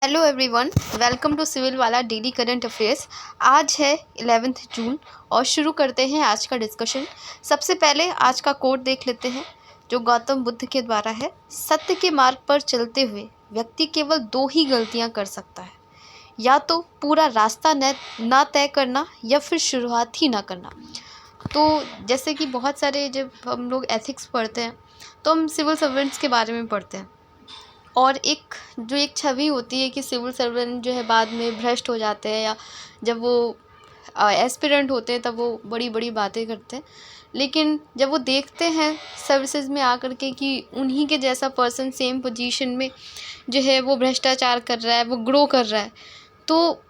Hello everyone, welcome to civil वाला daily current affairs. आज है 11 जून और शुरू करते हैं आज का डिस्कशन। सबसे पहले आज का कोट देख लेते हैं जो गौतम बुद्ध के द्वारा है। सत्य के मार्ग पर चलते हुए व्यक्ति केवल दो ही गलतियां कर सकता है, या तो पूरा रास्ता ना तय करना या फिर शुरुआत ही ना करना। तो जैसे कि बहुत सारे जब हम लोग एथिक्स पढ़ते हैं तो हम सिविल सर्वेंट्स के बारे में पढ़ते हैं, और एक छवि होती है कि सिविल सर्वेंट जो है बाद में भ्रष्ट हो जाते हैं, या जब वो एस्पिरेंट होते हैं तब वो बड़ी बड़ी बातें करते हैं। लेकिन जब वो देखते हैं सर्विसेज में आकर के कि उन्हीं के जैसा पर्सन सेम पोजीशन में जो है वो भ्रष्टाचार कर रहा है, वो ग्रो कर रहा है, तो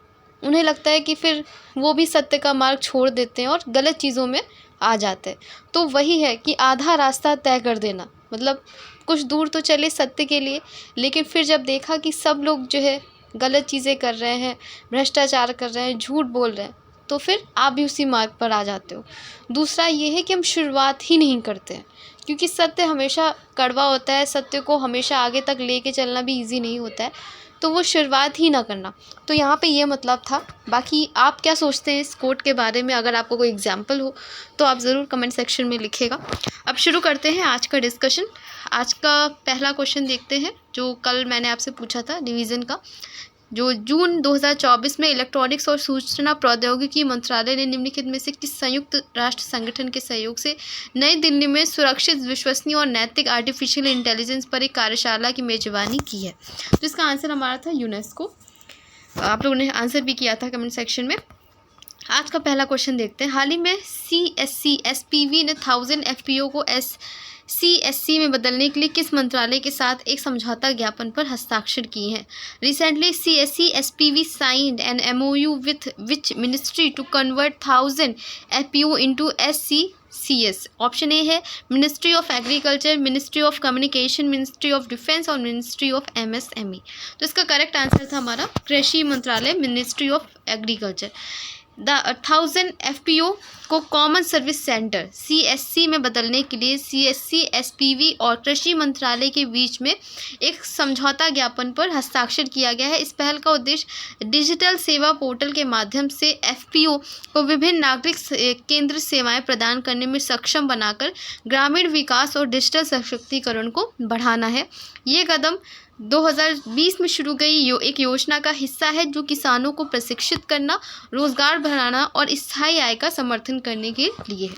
उन्हें लगता है कि फिर वो भी सत्य का मार्ग छोड़ देते हैं और गलत चीज़ों में आ जाते हैं। तो वही है कि आधा रास्ता तय कर देना, मतलब कुछ दूर तो चले सत्य के लिए, लेकिन फिर जब देखा कि सब लोग जो है गलत चीज़ें कर रहे हैं, भ्रष्टाचार कर रहे हैं, झूठ बोल रहे हैं, तो फिर आप भी उसी मार्ग पर आ जाते हो। दूसरा ये है कि हम शुरुआत ही नहीं करते हैं, क्योंकि सत्य हमेशा कड़वा होता है, सत्य को हमेशा आगे तक लेके चलना भी ईजी नहीं होता है, तो वो शुरुआत ही ना करना। तो यहाँ पे ये मतलब था। बाकी आप क्या सोचते हैं इस कोट के बारे में? अगर आपको कोई एग्जाम्पल हो तो आप ज़रूर कमेंट सेक्शन में लिखिएगा। अब शुरू करते हैं आज का डिस्कशन। आज का पहला क्वेश्चन देखते हैं जो कल मैंने आपसे पूछा था डिवीज़न का। जो जून 2024 में इलेक्ट्रॉनिक्स और सूचना प्रौद्योगिकी मंत्रालय ने निम्नलिखित में से किस संयुक्त राष्ट्र संगठन के सहयोग से नई दिल्ली में सुरक्षित, विश्वसनीय और नैतिक आर्टिफिशियल इंटेलिजेंस पर एक कार्यशाला की मेजबानी की है? तो इसका आंसर हमारा था यूनेस्को। आप लोगों ने आंसर भी किया था कमेंट सेक्शन में। आज का पहला क्वेश्चन देखते हैं। हाल ही में CSC SPV ने 1000 FPO को CSC में बदलने के लिए किस मंत्रालय के साथ एक समझौता ज्ञापन पर हस्ताक्षर किए हैं? Recently, CSC SPV signed an MOU with which ministry to convert 1000 FPO into SCCS? Option A है ministry of agriculture, ministry of communication, ministry of defence और मिनिस्ट्री ऑफ MSME। तो इसका करेक्ट आंसर था हमारा कृषि मंत्रालय, ministry of agriculture. The 1000 FPO को common service centre CSC में बदलने के लिए CSC SPV और कृषि मंत्रालय के बीच में एक समझौता ज्ञापन पर हस्ताक्षर किया गया है। इस पहल का उद्देश्य डिजिटल सेवा पोर्टल के माध्यम से FPO को विभिन्न नागरिक केंद्र सेवाएं प्रदान करने में सक्षम बनाकर ग्रामीण विकास और डिजिटल सशक्तिकरण को बढ़ाना है। ये कदम 2020 में शुरू गई एक योजना का हिस्सा है जो किसानों को प्रशिक्षित करना, रोजगार बढ़ाना और स्थायी आय का समर्थन करने के लिए है।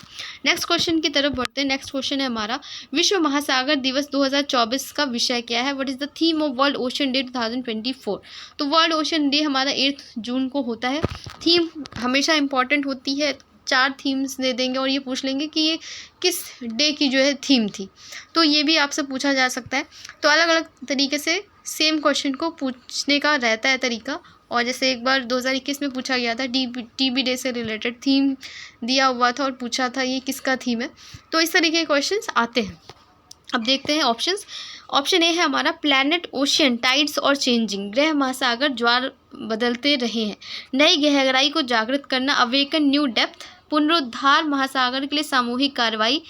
नेक्स्ट क्वेश्चन की तरफ बढ़ते हैं। नेक्स्ट क्वेश्चन है हमारा, विश्व महासागर दिवस 2024 का विषय क्या है? What is the theme of world ocean day 2024? तो वर्ल्ड ओशन डे हमारा 8 जून को होता है। थीम हमेशा इंपॉर्टेंट होती है, 4 थीम्स दे देंगे और ये पूछ लेंगे कि ये किस डे की जो है थीम थी, तो ये भी आपसे पूछा जा सकता है। तो अलग अलग तरीके से सेम क्वेश्चन को पूछने का रहता है तरीका। और जैसे एक बार 2021 में पूछा गया था, TB डे से रिलेटेड थीम दिया हुआ था और पूछा था ये किसका थीम है। तो इस तरीके के क्वेश्चंस आते हैं। अब देखते हैं ऑप्शंस। ऑप्शन ए है हमारा प्लैनेट ओशियन टाइड्स और चेंजिंग, ग्रह महासागर ज्वार बदलते रहे हैं, नई गहराई को जागृत करना, अवेकन न्यू डेप्थ, पुनरुद्धार, महासागर के लिए सामूहिक कार्रवाई,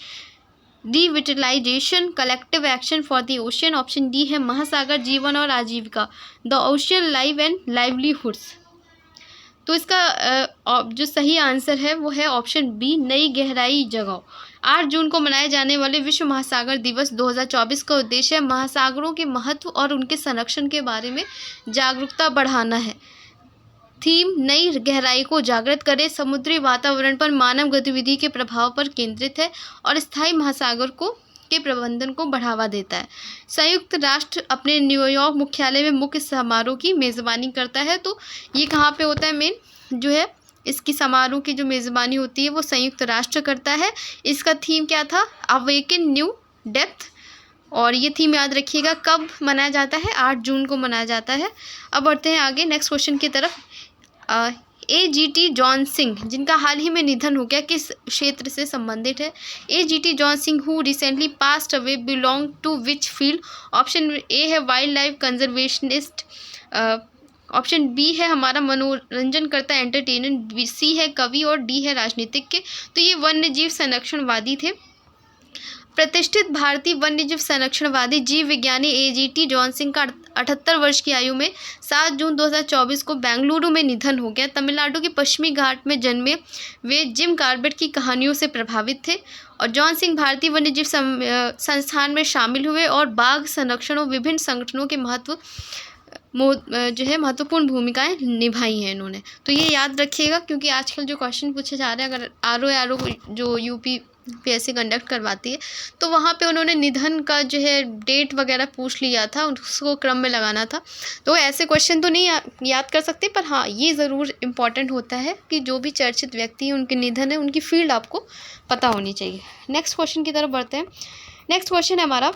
revitalisation, collective action for the ocean. Option D है महासागर जीवन और आजीविका, the ocean live and livelihoods. तो इसका जो सही आंसर है वो है ऑप्शन बी, नई गहराई जगाओ। 8 जून को मनाए जाने वाले विश्व महासागर दिवस 2024 का उद्देश्य महासागरों के महत्व और उनके संरक्षण के बारे में जागरूकता बढ़ाना है। थीम नई गहराई को जागृत करे, समुद्री वातावरण पर मानव गतिविधि के प्रभाव पर केंद्रित है और स्थायी महासागर के प्रबंधन को बढ़ावा देता है। संयुक्त राष्ट्र अपने न्यूयॉर्क मुख्यालय में मुख्य समारोह की मेज़बानी करता है। तो ये कहाँ पे होता है? मेन जो है इसकी समारोह की जो मेज़बानी होती है वो संयुक्त राष्ट्र करता है। इसका थीम क्या था? Awaken new depth. और ये थीम याद रखिएगा कब मनाया जाता है? 8 जून को मनाया जाता है। अब बढ़ते हैं आगे नेक्स्ट क्वेश्चन की तरफ। AGT जॉन सिंह, जिनका हाल ही में निधन हो गया, किस क्षेत्र से संबंधित है? AGT John Singh who recently passed away belong to which field? Option A है wild life conservationist, option B है हमारा मनोरंजन करता एंटरटेनर, सी है कवि और डी है राजनीतिज्ञ। तो ये वन्य जीव संरक्षणवादी थे। प्रतिष्ठित भारतीय वन्यजीव संरक्षणवादी जीव विज्ञानी एजीटी जॉनसन का 78 वर्ष की आयु में 7 जून 2024 को बेंगलुरु में निधन हो गया। तमिलनाडु के पश्चिमी घाट में जन्मे वे जिम कॉर्बेट की कहानियों से प्रभावित थे और जॉनसन भारतीय वन्यजीव संस्थान में शामिल हुए और बाघ संरक्षण और विभिन्न संगठनों के महत्वपूर्ण भूमिकाएं निभाई हैं इन्होंने। तो ये याद रखिएगा, क्योंकि आजकल जो क्वेश्चन पूछे जा रहे हैं, अगर आरओ जो यूपीपीएससी कंडक्ट करवाती है तो वहाँ पे उन्होंने निधन का जो है डेट वगैरह पूछ लिया था, उसको क्रम में लगाना था। तो ऐसे क्वेश्चन तो नहीं याद कर सकते, पर हाँ ये ज़रूर इम्पॉर्टेंट होता है कि जो भी चर्चित व्यक्ति हैं उनके निधन है, उनकी फील्ड आपको पता होनी चाहिए। नेक्स्ट क्वेश्चन की तरफ बढ़ते हैं। नेक्स्ट क्वेश्चन है हमारा,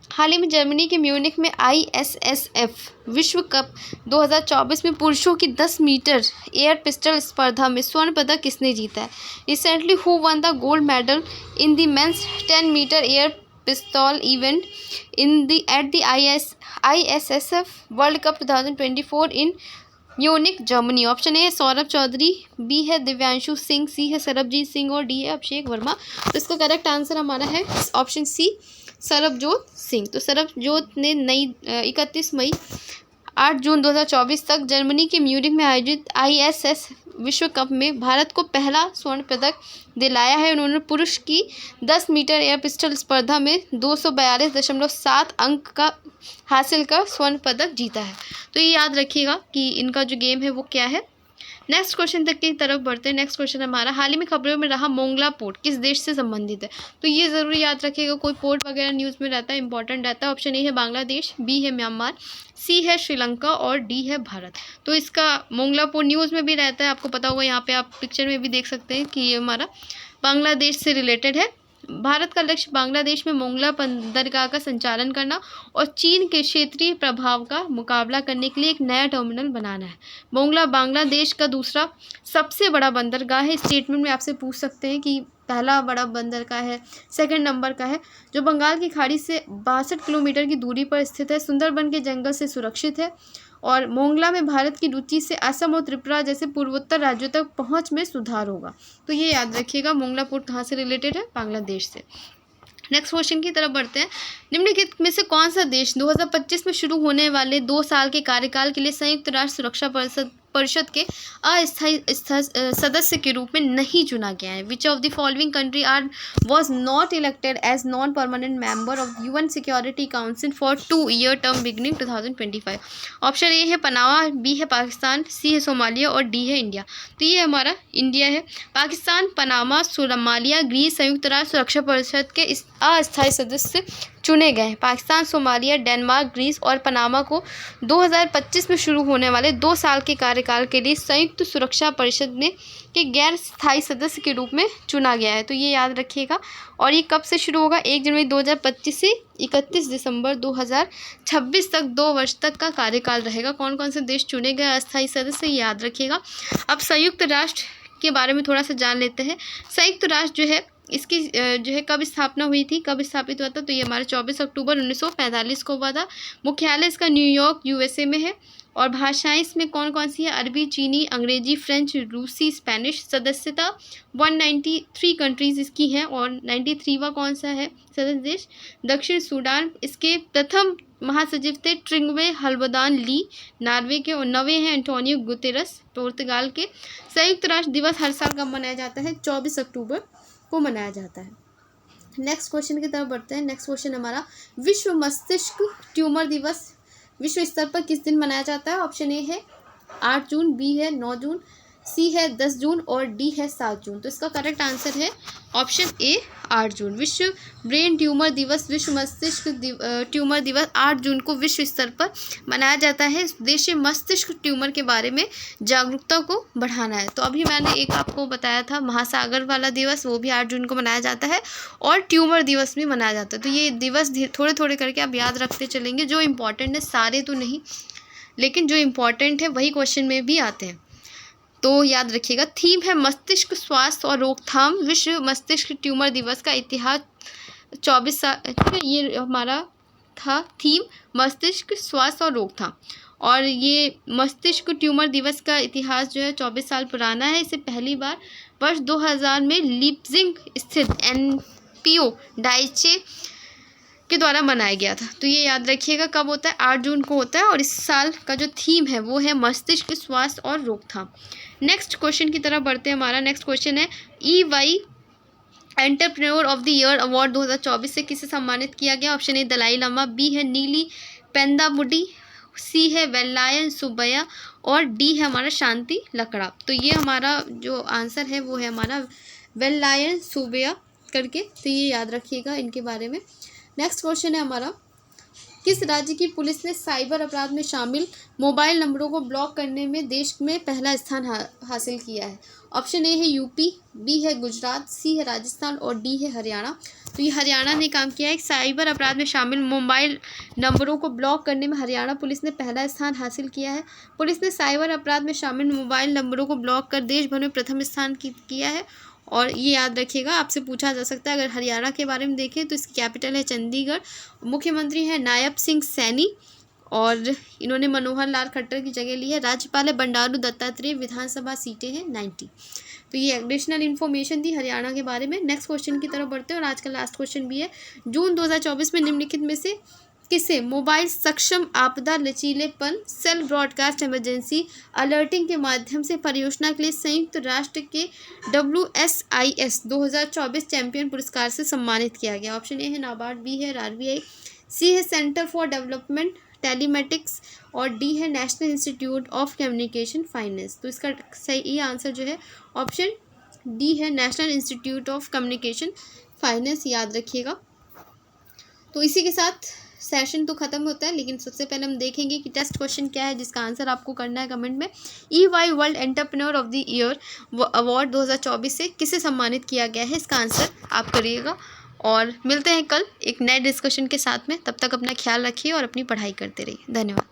हाल ही में जर्मनी के म्यूनिख में ISSF विश्व कप 2024 में पुरुषों की 10 मीटर एयर पिस्टल स्पर्धा में स्वर्ण पदक किसने जीता है? Recently who won the gold medal in the men's 10 metre air पिस्तौल event at the ISSF world cup 2024 इन म्यूनिख जर्मनी? ऑप्शन ए है सौरभ चौधरी, बी है दिव्यांशु सिंह, सी है सरबजीत सिंह और डी है अभिषेक वर्मा। तो इसका करेक्ट आंसर हमारा है ऑप्शन सी, सरबजोत सिंह। तो सरबजोत ने 31 मई 8 जून 2024 तक जर्मनी के म्यूनिख में आयोजित ISS विश्व कप में भारत को पहला स्वर्ण पदक दिलाया है। उन्होंने पुरुष की 10 मीटर एयर पिस्टल स्पर्धा में 242.7 अंक का हासिल कर स्वर्ण पदक जीता है। तो ये याद रखिएगा कि इनका जो गेम है वो क्या है। नेक्स्ट क्वेश्चन तक की तरफ बढ़ते हैं। नेक्स्ट क्वेश्चन हमारा, हाल ही में खबरों में रहा मोंगला पोर्ट किस देश से संबंधित है? तो ये ज़रूर याद रखिएगा, कोई पोर्ट वगैरह न्यूज़ में रहता है, इंपॉर्टेंट रहता है। ऑप्शन ए है बांग्लादेश, बी है म्यांमार, सी है श्रीलंका और डी है भारत। तो इसका मोंगला पोर्ट न्यूज़ में भी रहता है, आपको पता होगा, यहाँ पे आप पिक्चर में भी देख सकते हैं कि ये हमारा बांग्लादेश से रिलेटेड है। भारत का लक्ष्य बांग्लादेश में मोंगला बंदरगाह का संचालन करना और चीन के क्षेत्रीय प्रभाव का मुकाबला करने के लिए एक नया टर्मिनल बनाना है। मोंगला बांग्लादेश का दूसरा सबसे बड़ा बंदरगाह है। स्टेटमेंट में आपसे पूछ सकते हैं कि पहला बड़ा बंदरगाह है, सेकंड नंबर का है, जो बंगाल की खाड़ी से 62 किलोमीटर की दूरी पर स्थित है, सुंदरबन के जंगल से सुरक्षित है और मोंगला में भारत की रुचि से असम और त्रिपुरा जैसे पूर्वोत्तर राज्यों तक पहुंच में सुधार होगा। तो ये याद रखिएगा, मोंगला पोर्ट कहाँ से रिलेटेड है? बांग्लादेश से। नेक्स्ट क्वेश्चन की तरफ बढ़ते हैं। निम्नलिखित में से कौन सा देश 2025 में शुरू होने वाले 2 साल के कार्यकाल के लिए संयुक्त राष्ट्र सुरक्षा परिषद के अस्थायी सदस्य के रूप में नहीं चुना गया है? Which of the following country was not elected as non permanent member of UN security council for 2-year term beginning 2025? Option A है पनामा, बी है पाकिस्तान, सी है सोमालिया और डी है इंडिया। तो ये हमारा इंडिया है। पाकिस्तान, पनामा, सोमालिया, ग्रीस संयुक्त राष्ट्र सुरक्षा परिषद के इस अस्थायी सदस्य चुने गए हैं। पाकिस्तान, सोमालिया, डेनमार्क, ग्रीस और पनामा को 2025 में शुरू होने वाले 2 साल के कार्यकाल के लिए संयुक्त सुरक्षा परिषद में के गैर स्थायी सदस्य के रूप में चुना गया है। तो ये याद रखिएगा। और ये कब से शुरू होगा? 1 जनवरी 2025 से 31 दिसंबर 2026 तक 2 वर्ष तक का कार्यकाल रहेगा। कौन कौन से देश चुने गए अस्थायी सदस्य, याद रखिएगा। अब संयुक्त राष्ट्र के बारे में थोड़ा सा जान लेते हैं। संयुक्त राष्ट्र जो है इसकी जो है कब स्थापना हुई थी, कब स्थापित हुआ था? तो ये हमारा 24 अक्टूबर 1945 को हुआ था। मुख्यालय इसका न्यूयॉर्क USA में है। और भाषाएं इसमें कौन कौन सी है? अरबी, चीनी, अंग्रेजी, फ्रेंच, रूसी, स्पेनिश। सदस्यता 193 कंट्रीज़ इसकी हैं। और 93वां कौन सा है सदस्य देश? दक्षिण सूडान। इसके प्रथम महासचिव थे ट्रिंगवे हल्बदान ली, नॉर्वे के। और 9वें हैं एंटोनियो गुतेरस, पुर्तगाल के। संयुक्त राष्ट्र दिवस हर साल कब मनाया जाता है? 24 अक्टूबर को मनाया जाता है। नेक्स्ट क्वेश्चन की तरफ बढ़ते हैं। नेक्स्ट क्वेश्चन हमारा, विश्व मस्तिष्क ट्यूमर दिवस विश्व स्तर पर किस दिन मनाया जाता है? ऑप्शन ए है 8 जून, बी है 9 जून, सी है 10 जून और डी है 7 जून। तो इसका करेक्ट आंसर है ऑप्शन ए 8 जून। विश्व ब्रेन ट्यूमर दिवस, विश्व मस्तिष्क ट्यूमर दिवस 8 जून को विश्व स्तर पर मनाया जाता है। उद्देश्य मस्तिष्क ट्यूमर के बारे में जागरूकता को बढ़ाना है। तो अभी मैंने एक आपको बताया था महासागर वाला दिवस, वो भी 8 जून को मनाया जाता है और ट्यूमर दिवस भी मनाया जाता है। तो ये दिवस थोड़े थोड़े करके आप याद रखते चलेंगे। जो इम्पोर्टेंट है, सारे तो नहीं, लेकिन जो इम्पोर्टेंट है वही क्वेश्चन में भी आते हैं, तो याद रखिएगा। थीम है मस्तिष्क स्वास्थ्य और रोकथाम। विश्व मस्तिष्क ट्यूमर दिवस का इतिहास 24 साल, ये हमारा था थीम मस्तिष्क स्वास्थ्य और रोकथाम। और ये मस्तिष्क ट्यूमर दिवस का इतिहास जो है 24 साल पुराना है। इसे पहली बार वर्ष 2000 में लीप्जिंग स्थित पीओ डाइचे के द्वारा बनाया गया था। तो ये याद रखिएगा कब होता है, 8 जून को होता है। और इस साल का जो थीम है वो है मस्तिष्क स्वास्थ्य और रोकथाम। नेक्स्ट क्वेश्चन की तरफ बढ़ते हैं। हमारा नेक्स्ट क्वेश्चन है EY entrepreneur of the year award 2024 से किसे सम्मानित किया गया। Option A Dalai Lama, B है नीली पेंदाबुडी, सी है वेलायन सुबैया और डी है हमारा शांति लकड़ा। तो ये हमारा जो आंसर है वो है हमारा वेलायन सुबैया करके। तो ये याद रखिएगा इनके बारे में। नेक्स्ट क्वेश्चन है हमारा, किस राज्य की पुलिस ने साइबर अपराध में शामिल मोबाइल नंबरों को ब्लॉक करने में देश में पहला स्थान हासिल किया है। ऑप्शन ए है यूपी, बी है गुजरात, सी है राजस्थान और डी है हरियाणा। तो ये हरियाणा ने काम किया है। साइबर अपराध में शामिल मोबाइल नंबरों को ब्लॉक करने में हरियाणा पुलिस ने पहला स्थान हासिल किया है। पुलिस ने साइबर अपराध में शामिल मोबाइल नंबरों को ब्लॉक कर देश भर में प्रथम स्थान किया है। और ये याद रखिएगा, आपसे पूछा जा सकता है। अगर हरियाणा के बारे में देखें तो इसकी कैपिटल है चंडीगढ़, मुख्यमंत्री हैं नायब सिंह सैनी और इन्होंने मनोहर लाल खट्टर की जगह ली है। राज्यपाल है बंडारू दत्तात्रेय, विधानसभा सीटें हैं 90। तो ये एडिशनल इन्फॉर्मेशन थी हरियाणा के बारे में। नेक्स्ट क्वेश्चन की तरफ बढ़ते हैं और आज का लास्ट क्वेश्चन भी है, जून 2024 में निम्नलिखित में से किसे मोबाइल सक्षम आपदा लचीलेपन सेल ब्रॉडकास्ट इमरजेंसी अलर्टिंग के माध्यम से परियोजना के लिए संयुक्त राष्ट्र के WSIS 2024 चैंपियन पुरस्कार से सम्मानित किया गया। ऑप्शन ए है नाबार्ड, बी है RBI, सी है सेंटर फॉर डेवलपमेंट टेलीमेटिक्स और डी है national institute of communication finance. तो इसका सही आंसर जो है ऑप्शन डी है national institute of communication finance, याद रखिएगा। तो इसी के साथ सेशन तो ख़त्म होता है, लेकिन सबसे पहले हम देखेंगे कि टेस्ट क्वेश्चन क्या है जिसका आंसर आपको करना है कमेंट में। EY world entrepreneur of the year award 2024 से किसे सम्मानित किया गया है, इसका आंसर आप करिएगा। और मिलते हैं कल एक नए डिस्कशन के साथ में। तब तक अपना ख्याल रखिए और अपनी पढ़ाई करते रहिए। धन्यवाद।